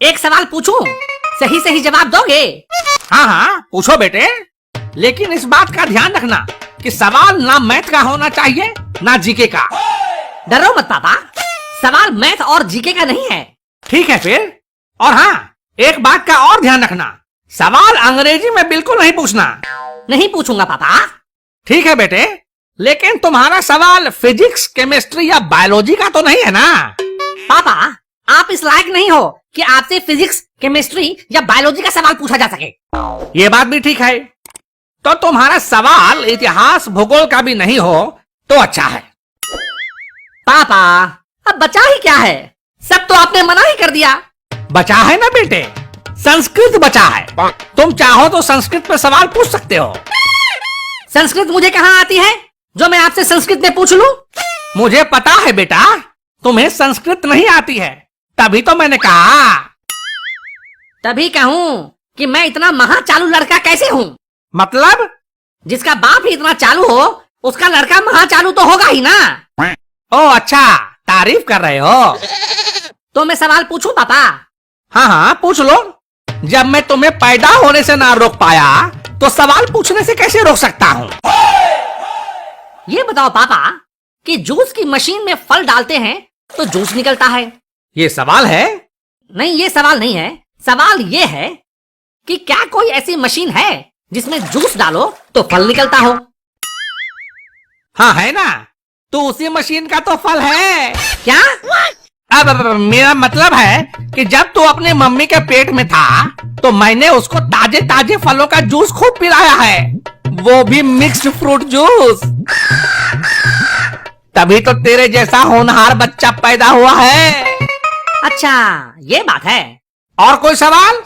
एक सवाल पूछूं, सही सही जवाब दोगे? हाँ हाँ पूछो बेटे, लेकिन इस बात का ध्यान रखना कि सवाल ना मैथ का होना चाहिए ना जीके का। डरो मत पापा, सवाल मैथ और जीके का नहीं है। ठीक है फिर। और हाँ, एक बात का और ध्यान रखना, सवाल अंग्रेजी में बिल्कुल नहीं पूछना। नहीं पूछूंगा पापा। ठीक है बेटे, लेकिन तुम्हारा सवाल फिजिक्स, केमिस्ट्री या बायोलॉजी का तो नहीं है ना? पापा, आप इस लायक नहीं हो कि आपसे फिजिक्स, केमिस्ट्री या बायोलॉजी का सवाल पूछा जा सके। ये बात भी ठीक है। तो तुम्हारा सवाल इतिहास, भूगोल का भी नहीं हो तो अच्छा है। पापा, अब बचा ही क्या है, सब तो आपने मना ही कर दिया। बचा है ना बेटे, संस्कृत बचा है। तुम चाहो तो संस्कृत में सवाल पूछ सकते हो। संस्कृत मुझे कहाँ आती है जो मैं आपसे संस्कृत में पूछ लूं? मुझे पता है बेटा, तुम्हें संस्कृत नहीं आती है, तभी तो मैंने कहा। तभी कहूँ कि मैं इतना महा चालू लड़का कैसे हूँ? मतलब? जिसका बाप ही इतना चालू हो, उसका लड़का महा चालू तो होगा ही ना। ओ अच्छा, तारीफ कर रहे हो। तो मैं सवाल पूछूं पापा? हाँ हाँ पूछ लो। जब मैं तुम्हें पैदा होने से ना रोक पाया तो सवाल पूछने से कैसे रोक सकता हूँ? ये बताओ पापा कि जूस की मशीन में फल डालते हैं तो जूस निकलता है। ये सवाल है? नहीं, ये सवाल नहीं है। सवाल ये है कि क्या कोई ऐसी मशीन है जिसमें जूस डालो तो फल निकलता हो? हाँ है ना, तो उसी मशीन का तो फल है। क्या? अब मेरा मतलब है कि जब तू अपने मम्मी के पेट में था तो मैंने उसको ताजे ताजे फलों का जूस खूब पिलाया है, वो भी मिक्स्ड फ्रूट जूस। तभी तो तेरे जैसा होनहार बच्चा पैदा हुआ है। अच्छा, ये बात है। और कोई सवाल?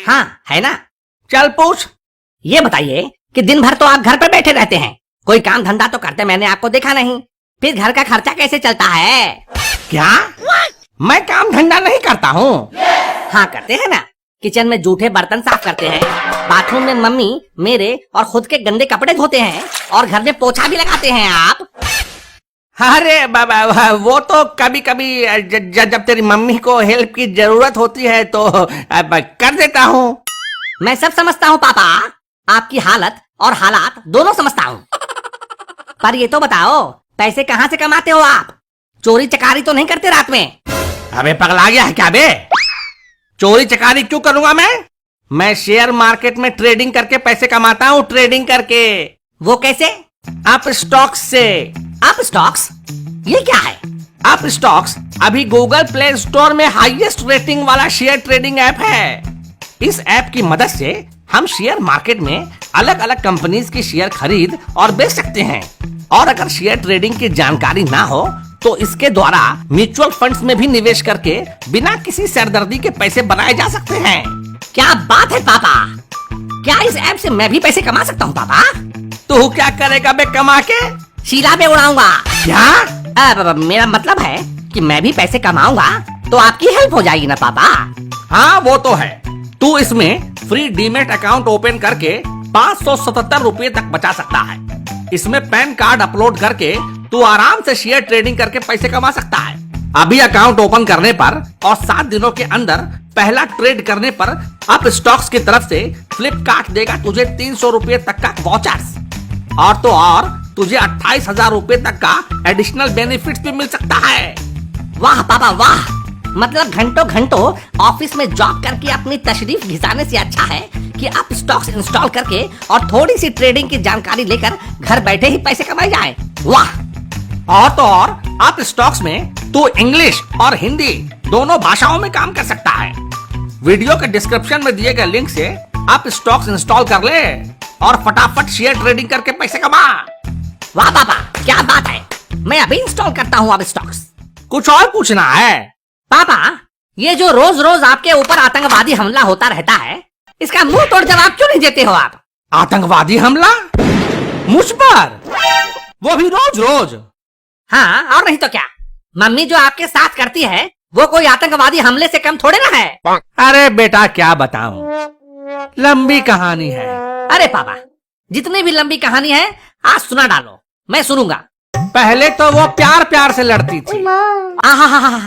हाँ है ना। चल पूछ। ये बताइए कि दिन भर तो आप घर पर बैठे रहते हैं, कोई काम धंधा तो करते मैंने आपको देखा नहीं, फिर घर का खर्चा कैसे चलता है? क्या? मैं काम धंधा नहीं करता हूँ। हाँ करते हैं ना, किचन में जूठे बर्तन साफ करते हैं, बाथरूम में मम्मी मेरे और खुद के गंदे कपड़े धोते हैं, और घर में पोछा भी लगाते हैं आप। अरे बाबा, वो तो कभी कभी जब तेरी मम्मी को हेल्प की जरूरत होती है तो कर देता हूँ। मैं सब समझता हूँ पापा, आपकी हालत और हालात दोनों समझता हूँ। पर ये तो बताओ, पैसे कहाँ से कमाते हो आप? चोरी चकारी तो नहीं करते रात में? अबे पगला गया है क्या बे? चोरी चकारी क्यों करूंगा मैं शेयर मार्केट में ट्रेडिंग करके पैसे कमाता हूँ, ट्रेडिंग करके। वो कैसे? अप स्टॉक्स से। Up stocks? ये क्या है? अप स्टॉक्स अभी गूगल प्ले स्टोर में हाईएस्ट रेटिंग वाला शेयर ट्रेडिंग ऐप है। इस ऐप की मदद से हम शेयर मार्केट में अलग अलग कंपनीज की शेयर खरीद और बेच सकते हैं। और अगर शेयर ट्रेडिंग की जानकारी ना हो तो इसके द्वारा म्यूचुअल फंड्स में भी निवेश करके बिना किसी सरदर्दी के पैसे बनाए जा सकते हैं। क्या बात है पापा, क्या इस ऐप से मैं भी पैसे कमा सकता हूँ पापा? तू क्या करेगा बे कमा के? शीला पे उड़ाऊंगा। क्या? मेरा मतलब है कि मैं भी पैसे कमाऊंगा तो आपकी हेल्प हो जाएगी ना पापा? हाँ वो तो है। तू इसमें फ्री डीमेट अकाउंट ओपन करके 577 रुपए तक बचा सकता है। इसमें पैन कार्ड अपलोड करके तू आराम से शेयर ट्रेडिंग करके पैसे कमा सकता है। अभी अकाउंट ओपन करने पर और 7 दिनों के अंदर पहला ट्रेड करने पर अप स्टॉक्स की तरफ से फ्लिपकार्ट देगा तुझे 300 रुपए तक का वाउचर्स, और तो और तुझे 28,000 रुपए तक का एडिशनल बेनिफिट्स भी मिल सकता है। वाह पापा वाह, मतलब घंटों घंटों ऑफिस में जॉब करके अपनी तशरीफ घिसाने से अच्छा है कि आप स्टॉक्स इंस्टॉल करके और थोड़ी सी ट्रेडिंग की जानकारी लेकर घर बैठे ही पैसे कमाए जाए। वाह! और तो और आप स्टॉक्स में तू इंग्लिश और हिंदी दोनों भाषाओं में काम कर सकता है। वीडियो के डिस्क्रिप्शन में दिए गए लिंक से आप स्टॉक्स इंस्टॉल कर ले और फटाफट शेयर ट्रेडिंग करके पैसे कमा। वाह पापा, क्या बात है, मैं अभी इंस्टॉल करता हूँ अब स्टॉक्स। कुछ और पूछना है? पापा, ये जो रोज रोज आपके ऊपर आतंकवादी हमला होता रहता है, इसका मुंह तोड़ जवाब क्यों नहीं देते हो आप? आतंकवादी हमला मुझ पर? वो भी रोज रोज? हाँ और नहीं तो क्या, मम्मी जो आपके साथ करती है वो कोई आतंकवादी हमले से कम थोड़े ना है। अरे बेटा क्या बताऊं, लंबी कहानी है। अरे पापा, जितनी भी लंबी कहानी है आज सुना डालो, मैं सुनूंगा। पहले तो वो प्यार प्यार से लड़ती थी। आहा,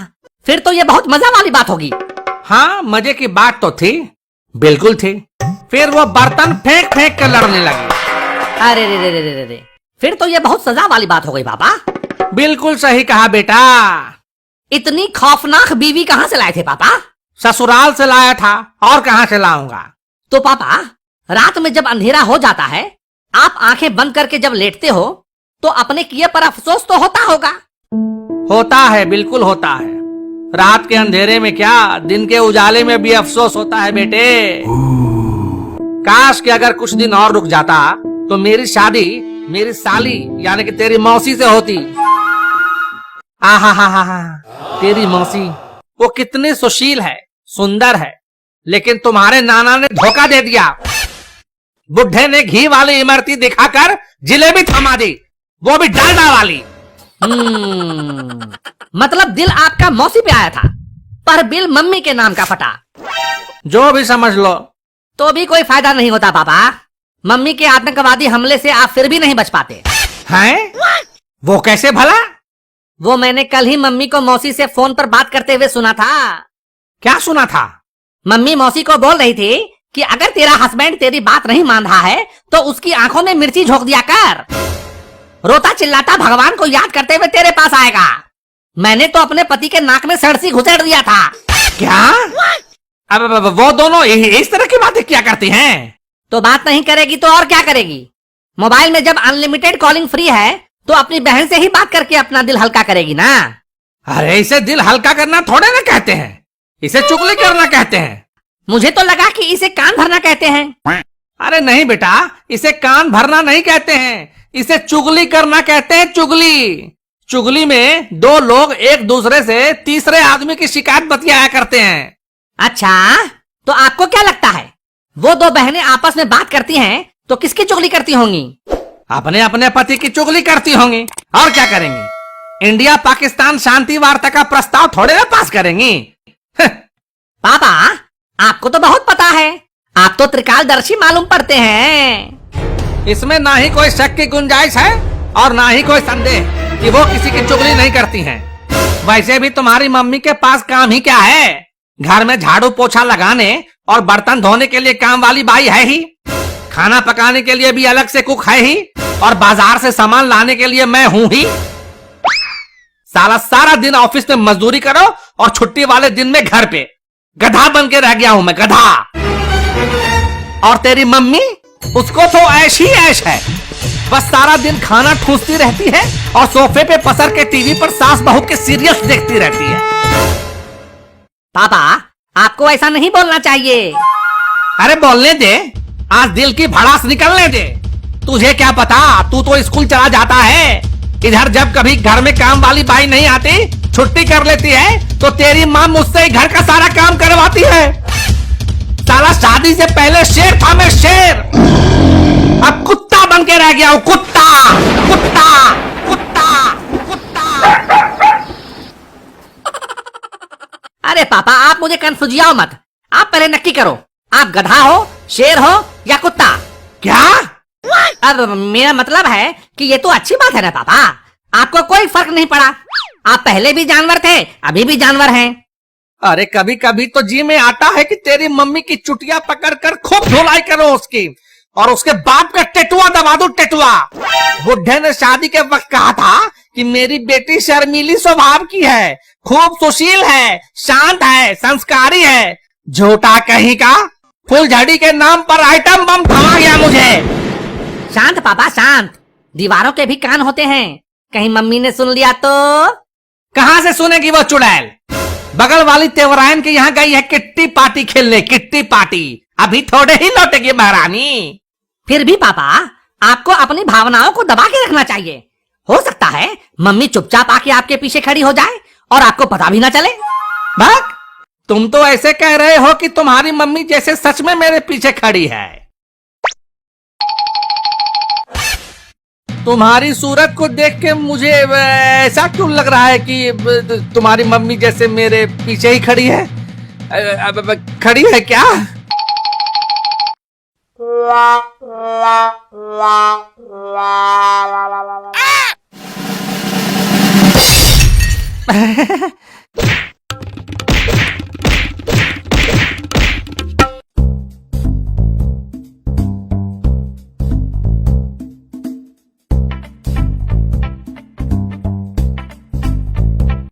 फिर तो ये बहुत मजा वाली बात होगी। हाँ, मजे की बात तो थी, बिल्कुल थी। फिर वो बर्तन फेंक फेंक कर लड़ने लगी। अरे रे रे रे रे रे, फिर तो ये बहुत सजा वाली बात हो गई पापा। बिल्कुल सही कहा बेटा। इतनी खौफनाक बीवी कहाँ से लाए थे पापा? ससुराल से लाया था, और कहाँ से लाऊंगा। तो पापा, रात में जब अंधेरा हो जाता है, आप आंखें बंद करके जब लेटते हो, तो अपने किए पर अफसोस तो होता होगा। होता है, बिल्कुल होता है। रात के अंधेरे में क्या, दिन के उजाले में भी अफसोस होता है बेटे। काश कि अगर कुछ दिन और रुक जाता तो मेरी शादी मेरी साली यानी कि तेरी मौसी से होती। आहा हा हा हा, तेरी मौसी वो कितनी सुशील है, सुंदर है, लेकिन तुम्हारे नाना ने धोखा दे दिया। बुढ़े ने घी वाली इमरती दिखाकर जिलेबी थमा दी, वो भी डालडा वाली। मतलब दिल आपका मौसी पे आया था, पर बिल मम्मी के नाम का फटा। जो भी समझ लो। तो भी कोई फायदा नहीं होता पापा। मम्मी के आतंकवादी हमले से आप फिर भी नहीं बच पाते हैं? वो कैसे भला? वो मैंने कल ही मम्मी को मौसी से फोन पर बात करते हुए सुना था। क्या सुना था? मम्मी मौसी को बोल रही थी कि अगर तेरा हस्बैंड तेरी बात नहीं मान रहा है तो उसकी आंखों में मिर्ची झोंक दिया कर। रोता चिल्लाता भगवान को याद करते हुए तेरे पास आएगा। मैंने तो अपने पति के नाक में सड़सी घुसेड़ दिया था। क्या? अब वो दोनों इस तरह की बातें क्या करती हैं? तो बात नहीं करेगी तो और क्या करेगी? मोबाइल में जब अनलिमिटेड कॉलिंग फ्री है तो अपनी बहन से ही बात करके अपना दिल हल्का करेगी ना। अरे इसे दिल हल्का करना थोड़े ना कहते हैं, इसे चुगली करना कहते हैं। मुझे तो लगा कि इसे कान भरना कहते हैं। अरे नहीं बेटा, इसे कान भरना नहीं कहते हैं, इसे चुगली करना कहते हैं। चुगली चुगली में दो लोग एक दूसरे से तीसरे आदमी की शिकायत बतियाया करते हैं। अच्छा, तो आपको क्या लगता है वो दो बहनें आपस में बात करती हैं तो किसकी चुगली करती होंगी? अपने अपने पति की चुगली करती होंगी, और क्या करेंगी। इंडिया पाकिस्तान शांति वार्ता का प्रस्ताव थोड़े ना पास करेंगी। पापा, आपको तो बहुत पता है, आप तो त्रिकालदर्शी मालूम पड़ते हैं। इसमें ना ही कोई शक की गुंजाइश है और ना ही कोई संदेह कि वो किसी की चुगली नहीं करती हैं। वैसे भी तुम्हारी मम्मी के पास काम ही क्या है? घर में झाड़ू पोछा लगाने और बर्तन धोने के लिए काम वाली बाई है ही, खाना पकाने के लिए भी अलग से कुक है ही, और बाजार से सामान लाने के लिए मैं हूं ही। सारा दिन ऑफिस में मजदूरी करो और छुट्टी वाले दिन में घर पे गधा बन के रह गया हूं मैं, गधा। और तेरी मम्मी, उसको तो ऐश ही ऐश है, बस सारा दिन खाना ठूसती रहती है और सोफे पे पसर के टीवी पर सास बहू के सीरियल्स देखती रहती है। पापा, आपको ऐसा नहीं बोलना चाहिए। अरे बोलने दे, आज दिल की भड़ास निकलने दे। तुझे क्या पता, तू तो स्कूल चला जाता है। इधर जब कभी घर में काम वाली बाई नहीं आती, छुट्टी कर लेती है, तो तेरी माँ मुझसे ही घर का सारा काम करवाती है। साला शादी से पहले शेर था मैं, शेर। अब कुत्ता बन के रह गया हूँ, कुत्ता कुत्ता कुत्ता कुत्ता। अरे पापा, आप मुझे कंफ्यूजियाओ मत। आप पहले नक्की करो, आप गधा हो, शेर हो या कुत्ता? क्या? अब मेरा मतलब है कि ये तो अच्छी बात है ना पापा, आपको कोई फर्क नहीं पड़ा। आप पहले भी जानवर थे, अभी भी जानवर हैं। अरे कभी कभी तो जी में आता है कि तेरी मम्मी की चुटिया पकड़ कर खूब धुलाई करो उसकी, और उसके बाप का टेटुआ दबा दो, टेटुआ। बुढ़े ने शादी के वक्त कहा था कि मेरी बेटी शर्मीली स्वभाव की है, खूब सुशील है, शांत है, संस्कारी है। झूठा कहीं का, फुलझड़ी के नाम पर आइटम बम थमा गया मुझे। शांत पापा, शांत। दीवारों के भी कान होते हैं, कहीं मम्मी ने सुन लिया तो? कहां से सुनेगी वो चुड़ैल? बगल वाली तेवरायन के यहाँ गई है किट्टी पार्टी खेलने, किट्टी पार्टी। अभी थोड़े ही लौटेगी महारानी। फिर भी पापा, आपको अपनी भावनाओं को दबा के रखना चाहिए। हो सकता है मम्मी चुपचाप आके आपके पीछे खड़ी हो जाए और आपको पता भी ना चले। भाग, तुम तो ऐसे कह रहे हो कि तुम्हारी मम्मी जैसे सच में मेरे पीछे खड़ी है। तुम्हारी सूरत को देख के मुझे ऐसा क्यों लग रहा है कि तुम्हारी मम्मी जैसे मेरे पीछे ही खड़ी है? खड़ी है क्या?